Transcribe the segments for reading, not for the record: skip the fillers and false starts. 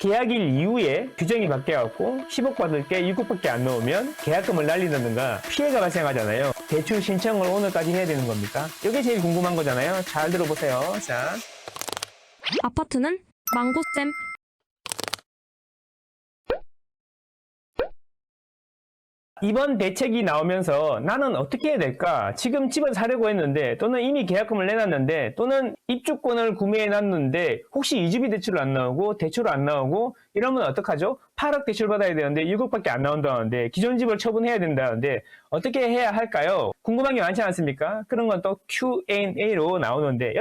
계약일 이후에 규정이 바뀌어갖고 10억 받을 게 6억밖에 안 넣으면 계약금을 날린다든가 피해가 발생하잖아요. 대출 신청을 오늘까지 해야 되는 겁니까? 이게 제일 궁금한 거잖아요. 잘 들어보세요. 자, 아파트는 망고쌤. 이번 대책이 나오면서 나는 어떻게 해야 될까? 지금 집을 사려고 했는데 또는 이미 계약금을 내놨는데 또는 입주권을 구매해놨는데 혹시 이주비 대출을 안 나오고 대출을 안 나오고 이러면 어떡하죠? 8억 대출 받아야 되는데 6억밖에 안 나온다는데 기존 집을 처분해야 된다는데 어떻게 해야 할까요? 궁금한 게 많지 않습니까? 그런 건 또 Q&A로 나오는데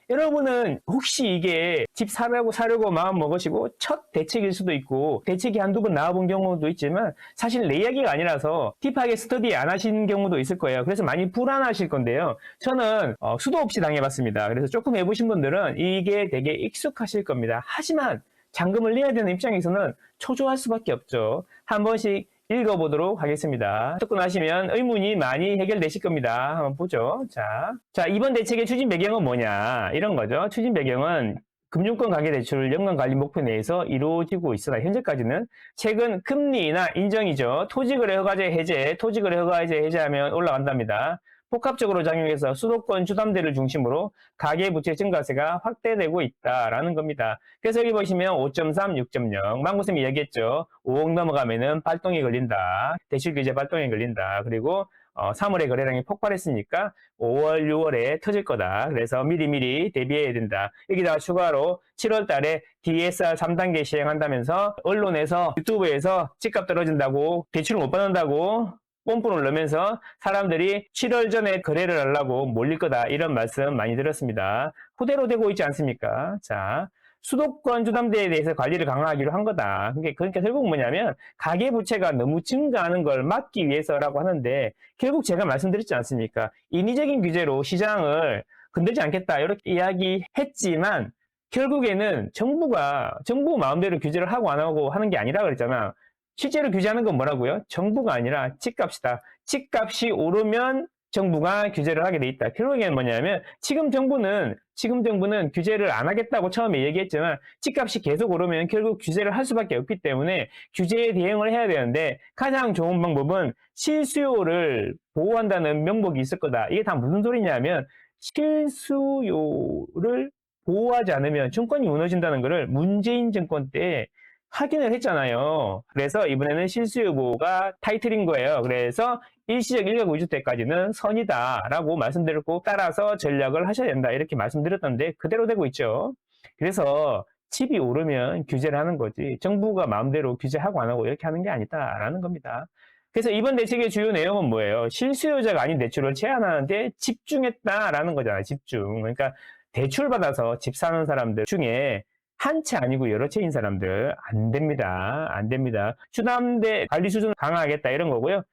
여러분은 혹시 이게 집 사려고 마음 먹으시고 첫 대책일 수도 있고 대책이 한두 번 나와본 경우도 있지만 사실 내 이야기가 아니라서 딥하게 스터디 안 하신 경우도 있을 거예요. 그래서 많이 불안하실 건데요. 저는 수도 없이 당해봤습니다. 그래서 조금 해보신 분들은 이게 되게 익숙하실 겁니다. 하지만 잔금을 내야 되는 입장에서는 초조할 수밖에 없죠. 한 번씩 읽어보도록 하겠습니다. 듣고 나시면 의문이 많이 해결되실 겁니다. 한번 보죠. 자, 이번 대책의 추진 배경은 뭐냐? 이런 거죠. 추진 배경은 금융권 가계대출 연간관리 목표 내에서 이루어지고 있으나 현재까지는 최근 금리나 인정이죠. 토지거래 허가제 해제, 토지거래 허가제 해제하면 올라간답니다. 복합적으로 작용해서 수도권 주담대를 중심으로 가계부채 증가세가 확대되고 있다라는 겁니다. 그래서 여기 보시면 5.3, 6.0 망고쌤이 얘기했죠. 5억 넘어가면은 발동이 걸린다. 대출 규제 발동이 걸린다. 그리고 3월에 거래량이 폭발했으니까 5월, 6월에 터질 거다. 그래서 미리미리 대비해야 된다. 여기다가 추가로 7월 달에 DSR 3단계 시행한다면서 언론에서 유튜브에서 집값 떨어진다고 대출을 못 받는다고 뽐뿌를 넣으면서 사람들이 7월 전에 거래를 하려고 몰릴 거다. 이런 말씀 많이 들었습니다. 그대로 되고 있지 않습니까? 자, 수도권 주담대에 대해서 관리를 강화하기로 한 거다. 그러니까 결국 뭐냐면 가계부채가 너무 증가하는 걸 막기 위해서라고 하는데 결국 제가 말씀드렸지 않습니까? 인위적인 규제로 시장을 건들지 않겠다. 이렇게 이야기했지만 결국에는 정부 마음대로 규제를 하고 안 하고 하는 게 아니라 그랬잖아. 실제로 규제하는 건 뭐라고요? 정부가 아니라 집값이다. 집값이 오르면 정부가 규제를 하게 돼 있다. 결국에는 뭐냐면 지금 정부는 규제를 안 하겠다고 처음에 얘기했지만 집값이 계속 오르면 결국 규제를 할 수밖에 없기 때문에 규제에 대응을 해야 되는데 가장 좋은 방법은 실수요를 보호한다는 명목이 있을 거다. 이게 다 무슨 소리냐면 실수요를 보호하지 않으면 증권이 무너진다는 것을 문재인 정권 때 확인을 했잖아요. 그래서 이번에는 실수요 보호가 타이틀인 거예요. 그래서 일시적 1가구 2주택까지는 선이다라고 말씀드렸고 따라서 전략을 하셔야 된다 이렇게 말씀드렸던데 그대로 되고 있죠. 그래서 집이 오르면 규제를 하는 거지 정부가 마음대로 규제하고 안 하고 이렇게 하는 게 아니다라는 겁니다. 그래서 이번 대책의 주요 내용은 뭐예요? 실수요자가 아닌 대출을 제한하는 데 집중했다라는 거잖아요. 집중. 그러니까 대출 받아서 집 사는 사람들 중에 한 채 아니고 여러 채인 사람들 안 됩니다. 안 됩니다. 주담대 관리 수준을 강화하겠다 이런 거고요.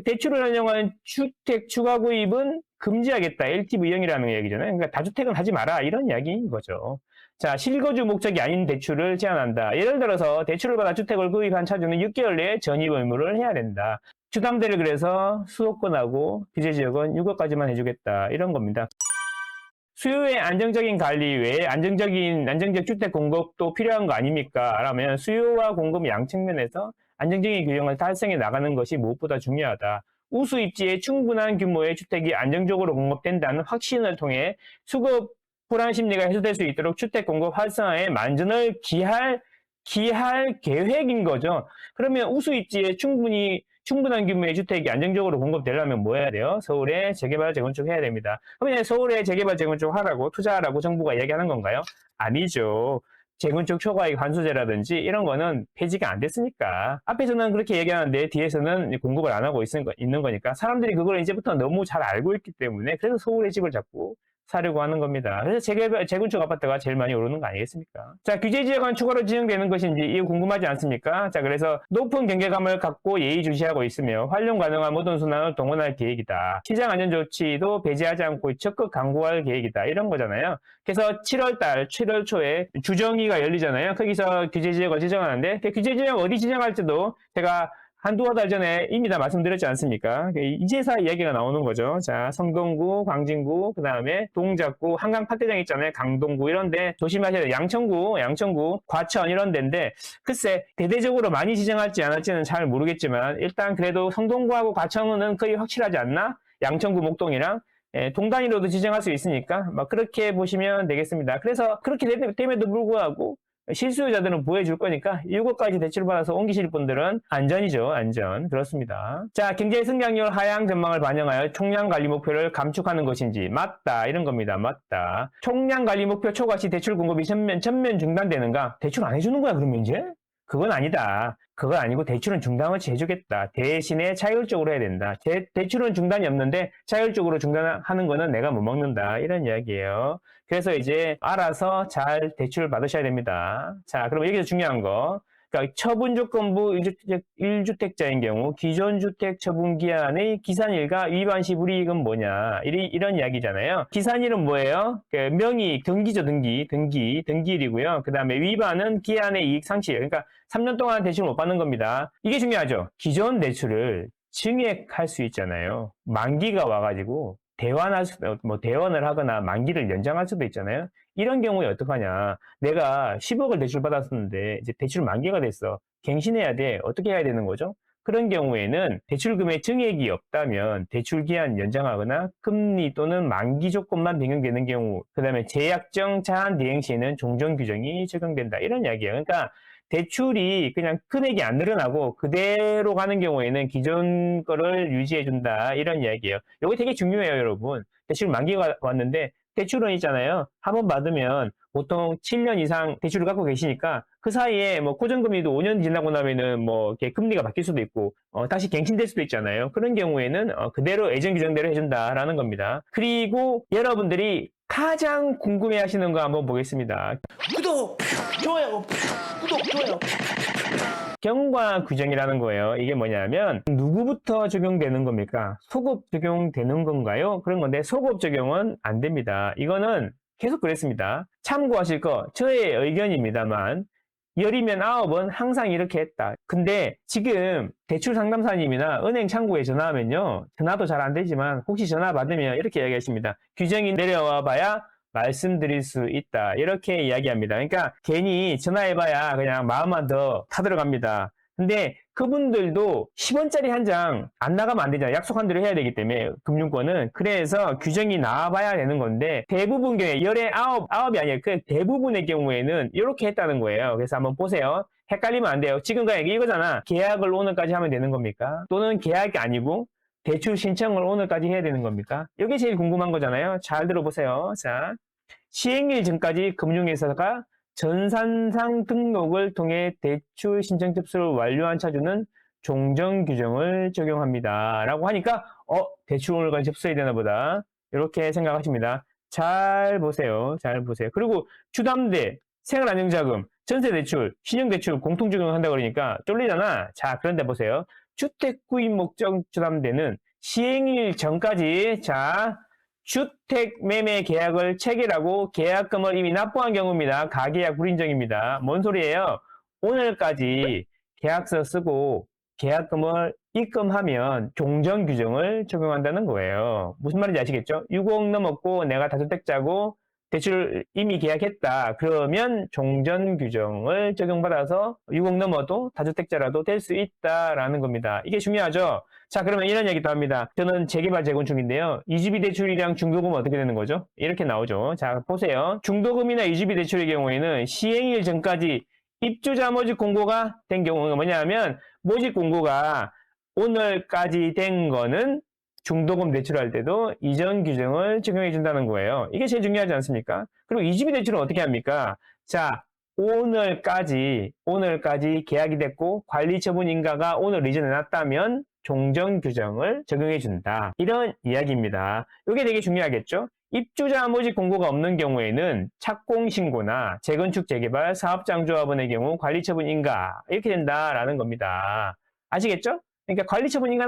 대출을 운영한 주택 추가 구입은 금지하겠다. LTV형이라는 얘기잖아요. 그러니까 다주택은 하지 마라 이런 이야기인 거죠. 자, 실거주 목적이 아닌 대출을 제한한다. 예를 들어서 대출을 받아 주택을 구입한 차주는 6개월 내에 전입 의무를 해야 된다. 주담대를 그래서 수도권하고 규제지역은 6억까지만 해주겠다 이런 겁니다. 수요의 안정적인 관리 외에 안정적 주택 공급도 필요한 거 아닙니까? 라면 수요와 공급 양측면에서 안정적인 균형을 달성해 나가는 것이 무엇보다 중요하다. 우수 입지에 충분한 규모의 주택이 안정적으로 공급된다는 확신을 통해 수급 불안 심리가 해소될 수 있도록 주택 공급 활성화에 만전을 기할 계획인 거죠. 그러면 우수 입지에 충분한 규모의 주택이 안정적으로 공급되려면 뭐 해야 돼요? 서울에 재개발, 재건축 해야 됩니다. 그러면 서울에 재개발, 재건축 하라고, 투자하라고 정부가 얘기하는 건가요? 아니죠. 재건축 초과이익 환수제라든지 이런 거는 폐지가 안 됐으니까. 앞에서는 그렇게 얘기하는데 뒤에서는 공급을 안 하고 있는 거니까 사람들이 그걸 이제부터 너무 잘 알고 있기 때문에 그래서 서울의 집을 자꾸 사려고 하는 겁니다. 그래서 재건축 아파트가 제일 많이 오르는 거 아니겠습니까? 자, 규제 지역은 추가로 지정되는 것인지 이거 궁금하지 않습니까? 자, 그래서 높은 경계감을 갖고 예의주시하고 있으며 활용 가능한 모든 순환을 동원할 계획이다. 시장 안전 조치도 배제하지 않고 적극 강구할 계획이다. 이런 거잖아요. 그래서 7월 초에 주정위가 열리잖아요. 거기서 규제 지역을 지정하는데 그 규제 지역 어디 지정할지도 제가 한두어 달 전에 이미 다 말씀드렸지 않습니까? 이제서 이야기가 나오는 거죠. 자, 성동구, 광진구, 그 다음에 동작구, 한강 파트장 있잖아요. 강동구 이런데 조심하셔야 돼요. 양천구, 과천 이런 데인데 글쎄 대대적으로 많이 지정할지 않을지는 잘 모르겠지만 일단 그래도 성동구하고 과천은 거의 확실하지 않나? 양천구, 목동이랑 동단위로도 지정할 수 있으니까 막 그렇게 보시면 되겠습니다. 그래서 그렇게 됨에도 불구하고 실수요자들은 보여줄 거니까 이것까지 대출을 받아서 옮기실 분들은 안전이죠. 안전. 그렇습니다. 자, 경제 성장률 하향 전망을 반영하여 총량 관리 목표를 감축하는 것인지 맞다. 이런 겁니다. 맞다. 총량 관리 목표 초과 시 대출 공급이 전면 중단되는가? 대출 안 해주는 거야 그러면 이제? 그건 아니다. 그건 아니고 대출은 중단 없이 해주겠다. 대신에 차율적으로 해야 된다. 대출은 중단이 없는데 차율적으로 중단하는 거는 내가 못 먹는다. 이런 이야기예요. 그래서 이제 알아서 잘 대출을 받으셔야 됩니다. 자, 그럼 여기서 중요한 거. 그러니까 처분조건부 1주택자인 경우 기존 주택 처분 기한의 기산일과 위반 시 불이익은 뭐냐 이런 이야기잖아요. 기산일은 뭐예요? 명의 등기죠. 등기일이고요. 그 다음에 위반은 기한의 이익 상실. 그러니까 3년 동안 대출 못 받는 겁니다. 이게 중요하죠. 기존 대출을 증액할 수 있잖아요. 만기가 와가지고 대환을 하거나 만기를 연장할 수도 있잖아요. 이런 경우에 어떡하냐. 내가 10억을 대출 받았었는데 이제 대출 만기가 됐어. 갱신해야 돼. 어떻게 해야 되는 거죠? 그런 경우에는 대출금의 증액이 없다면 대출 기한 연장하거나 금리 또는 만기 조건만 변경되는 경우, 그 다음에 제약정 자한 대행 시에는 종전 규정이 적용된다. 이런 이야기예요. 그러니까 대출이 그냥 금액이 안 늘어나고 그대로 가는 경우에는 기존 거를 유지해준다. 이런 이야기예요. 이거 되게 중요해요, 여러분. 대출 만기가 왔는데 대출은 있잖아요. 한 번 받으면 보통 7년 이상 대출을 갖고 계시니까 그 사이에 뭐 고정금리도 5년 지나고 나면은 뭐 이렇게 금리가 바뀔 수도 있고 다시 갱신될 수도 있잖아요. 그런 경우에는 그대로 예전 규정대로 해준다라는 겁니다. 그리고 여러분들이 가장 궁금해하시는 거 한번 보겠습니다. 구독, 좋아요, 구독, 좋아요. 경과 규정이라는 거예요. 이게 뭐냐면 누구부터 적용되는 겁니까? 소급 적용되는 건가요? 그런 건데 소급 적용은 안 됩니다. 이거는 계속 그랬습니다. 참고하실 거 저의 의견입니다만 열이면 9은 항상 이렇게 했다. 근데 지금 대출 상담사님이나 은행 창구에 전화하면요. 전화도 잘 안 되지만 혹시 전화 받으면 이렇게 이야기하십니다. 규정이 내려와 봐야 말씀드릴 수 있다. 이렇게 이야기합니다. 그러니까 괜히 전화해봐야 그냥 마음만 더 타들어갑니다. 근데 그분들도 10원짜리 한 장 안 나가면 안 되잖아요. 약속한 대로 해야 되기 때문에 금융권은. 그래서 규정이 나와봐야 되는 건데 대부분 경우에 열의 9이 아니에요. 그 대부분의 경우에는 이렇게 했다는 거예요. 그래서 한번 보세요. 헷갈리면 안 돼요. 지금 그냥 이거잖아. 계약을 오늘까지 하면 되는 겁니까? 또는 계약이 아니고 대출 신청을 오늘까지 해야 되는 겁니까? 이게 제일 궁금한 거잖아요. 잘 들어보세요. 자, 시행일 전까지 금융회사가 전산상 등록을 통해 대출 신청 접수를 완료한 차주는 종전 규정을 적용합니다. 라고 하니까 대출 오늘까지 접수해야 되나 보다. 이렇게 생각하십니다. 잘 보세요. 잘 보세요. 그리고 주담대, 생활안정자금, 전세대출, 신용대출 공통 적용한다 그러니까 쫄리잖아. 자, 그런데 보세요. 주택구입 목적 주담대는 시행일 전까지 주택 매매 계약을 체결하고 계약금을 이미 납부한 경우입니다. 가계약 불인정입니다. 뭔 소리예요? 오늘까지 계약서 쓰고 계약금을 입금하면 종전 규정을 적용한다는 거예요. 무슨 말인지 아시겠죠? 6억 넘었고 내가 다주택자고 대출 이미 계약했다. 그러면 종전 규정을 적용받아서 6억 넘어도 다주택자라도 될 수 있다라는 겁니다. 이게 중요하죠? 자, 그러면 이런 얘기도 합니다. 저는 재개발 재건축인데요. 이주비 대출이랑 중도금은 어떻게 되는 거죠? 이렇게 나오죠. 자, 보세요. 중도금이나 이주비 대출의 경우에는 시행일 전까지 입주자 모집 공고가 된 경우가 뭐냐면 모집 공고가 오늘까지 된 거는 중도금 대출할 때도 이전 규정을 적용해 준다는 거예요. 이게 제일 중요하지 않습니까? 그리고 이주비 대출은 어떻게 합니까? 자, 오늘까지 계약이 됐고 관리 처분 인가가 오늘 이전해 놨다면 종전 규정을 적용해 준다. 이런 이야기입니다. 이게 되게 중요하겠죠? 입주자 모집 공고가 없는 경우에는 착공신고나 재건축 재개발 사업장조합원의 경우 관리 처분 인가 이렇게 된다라는 겁니다. 아시겠죠? 그러니까 관리 처분 인가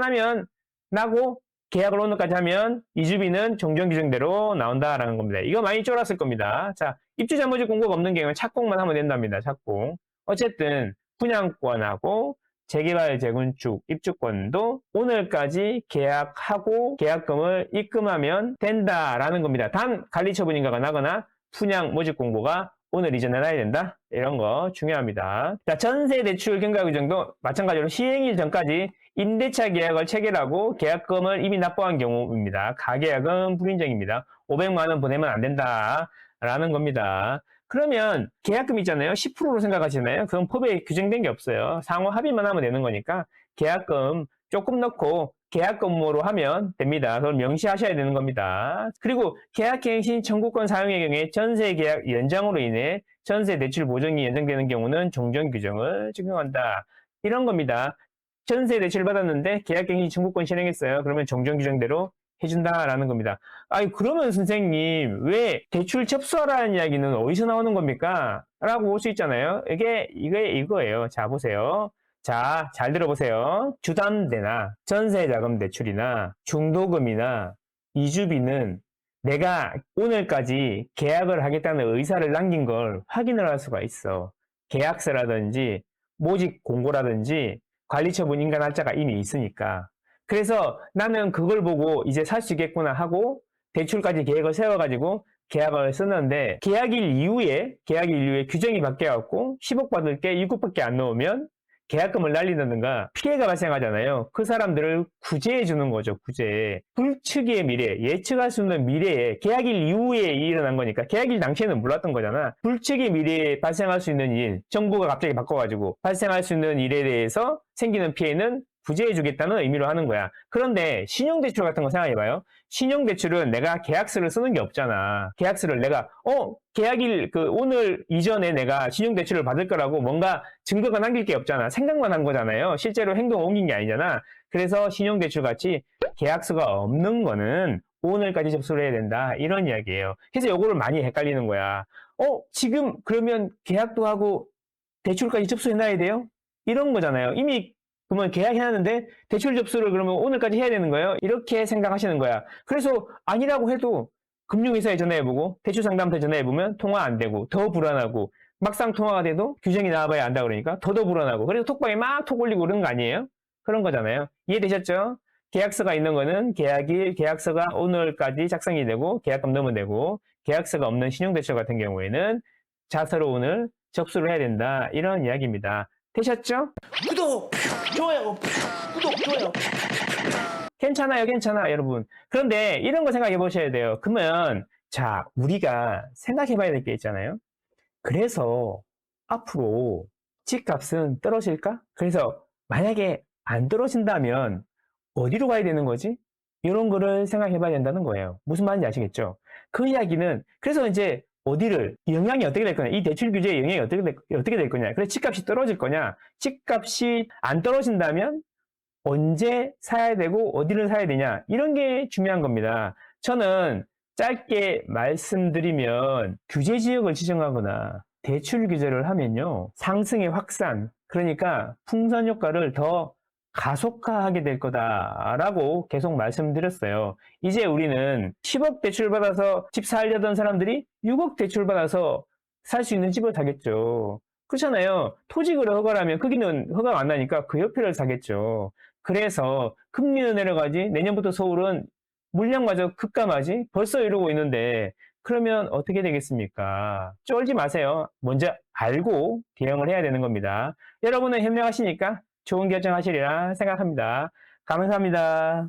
나고 계약을 오늘까지 하면 이주비는 종전 규정대로 나온다라는 겁니다. 이거 많이 쫄았을 겁니다. 자, 입주자 모집 공고가 없는 경우는 착공만 하면 된답니다. 착공. 어쨌든 분양권하고 재개발, 재건축, 입주권도 오늘까지 계약하고 계약금을 입금하면 된다라는 겁니다. 단 관리 처분 인가가 나거나 분양 모집 공고가 오늘 이전에 나야 된다. 이런 거 중요합니다. 자, 전세 대출 경과 규정도 마찬가지로 시행일 전까지 임대차 계약을 체결하고 계약금을 이미 납부한 경우입니다. 가계약은 불인정입니다. 500만 원 보내면 안 된다라는 겁니다. 그러면 계약금 있잖아요. 10%로 생각하시나요? 그건 법에 규정된 게 없어요. 상호 합의만 하면 되는 거니까 계약금 조금 넣고 계약금으로 하면 됩니다. 그걸 명시하셔야 되는 겁니다. 그리고 계약갱신 청구권 사용의 경우에 전세 계약 연장으로 인해 전세 대출 보증이 연장되는 경우는 종전 규정을 적용한다. 이런 겁니다. 전세 대출 받았는데 계약갱신 청구권 실행했어요. 그러면 종전 규정대로 해준다라는 겁니다. 아니, 그러면 선생님, 왜 대출 접수하라는 이야기는 어디서 나오는 겁니까? 라고 볼 수 있잖아요. 이거예요. 자, 보세요. 자, 잘 들어보세요. 주담대나 전세자금 대출이나 중도금이나 이주비는 내가 오늘까지 계약을 하겠다는 의사를 남긴 걸 확인을 할 수가 있어. 계약서라든지 모집 공고라든지 관리처분 인가 날짜가 이미 있으니까. 그래서 나는 그걸 보고 이제 살 수 있겠구나 하고 대출까지 계획을 세워가지고 계약을 쓰는데 계약일 이후에 규정이 바뀌어갖고 10억 받을 게 6억밖에 안 넣으면 계약금을 날린다든가 피해가 발생하잖아요. 그 사람들을 구제해 주는 거죠. 구제. 불측의 미래, 예측할 수 없는 미래에 계약일 이후에 일어난 거니까 계약일 당시에는 몰랐던 거잖아. 불측의 미래에 발생할 수 있는 일, 정부가 갑자기 바꿔가지고 발생할 수 있는 일에 대해서 생기는 피해는 구제해 주겠다는 의미로 하는 거야. 그런데 신용대출 같은 거 생각해봐요. 신용대출은 내가 계약서를 쓰는 게 없잖아. 계약서를 내가 계약일 오늘 이전에 내가 신용대출을 받을 거라고 뭔가 증거가 남길 게 없잖아. 생각만 한 거잖아요. 실제로 행동을 옮긴 게 아니잖아. 그래서 신용대출 같이 계약서가 없는 거는 오늘까지 접수를 해야 된다. 이런 이야기예요. 그래서 요거를 많이 헷갈리는 거야. 지금 그러면 계약도 하고 대출까지 접수해놔야 돼요? 이런 거잖아요. 이미 그러면 계약해놨는데 대출 접수를 그러면 오늘까지 해야 되는 거예요? 이렇게 생각하시는 거야. 그래서 아니라고 해도 금융회사에 전화해보고 대출상담소에 전화해보면 통화 안 되고 더 불안하고 막상 통화가 돼도 규정이 나와봐야 안다 그러니까 더 불안하고 그래서 톡방에 막 톡 올리고 그러는 거 아니에요? 그런 거잖아요. 이해되셨죠? 계약서가 있는 거는 계약서가 오늘까지 작성이 되고 계약금 넣으면 되고 계약서가 없는 신용대출 같은 경우에는 자서로 오늘 접수를 해야 된다. 이런 이야기입니다. 되셨죠? 구독, 좋아요, 구독, 좋아요. 괜찮아요, 여러분. 그런데 이런 거 생각해 보셔야 돼요. 그러면, 자, 우리가 생각해 봐야 될 게 있잖아요. 그래서 앞으로 집값은 떨어질까? 그래서 만약에 안 떨어진다면 어디로 가야 되는 거지? 이런 거를 생각해 봐야 된다는 거예요. 무슨 말인지 아시겠죠? 그 이야기는, 그래서 이제 영향이 어떻게 될 거냐, 이 대출 규제의 영향이 어떻게 될 거냐, 그래서 집값이 떨어질 거냐, 집값이 안 떨어진다면 언제 사야 되고 어디를 사야 되냐, 이런 게 중요한 겁니다. 저는 짧게 말씀드리면 규제 지역을 지정하거나 대출 규제를 하면요, 상승의 확산, 그러니까 풍선 효과를 더 가속화하게 될 거다라고 계속 말씀드렸어요. 이제 우리는 10억 대출 받아서 집 살려던 사람들이 6억 대출 받아서 살 수 있는 집을 사겠죠. 그렇잖아요. 토지거래 허가를 하면 거기는 허가가 안 나니까 그 옆에를 사겠죠. 그래서 금리는 내려가지, 내년부터 서울은 물량마저 급감하지, 벌써 이러고 있는데 그러면 어떻게 되겠습니까? 쫄지 마세요. 먼저 알고 대응을 해야 되는 겁니다. 여러분은 현명하시니까 좋은 결정하시리라 생각합니다. 감사합니다.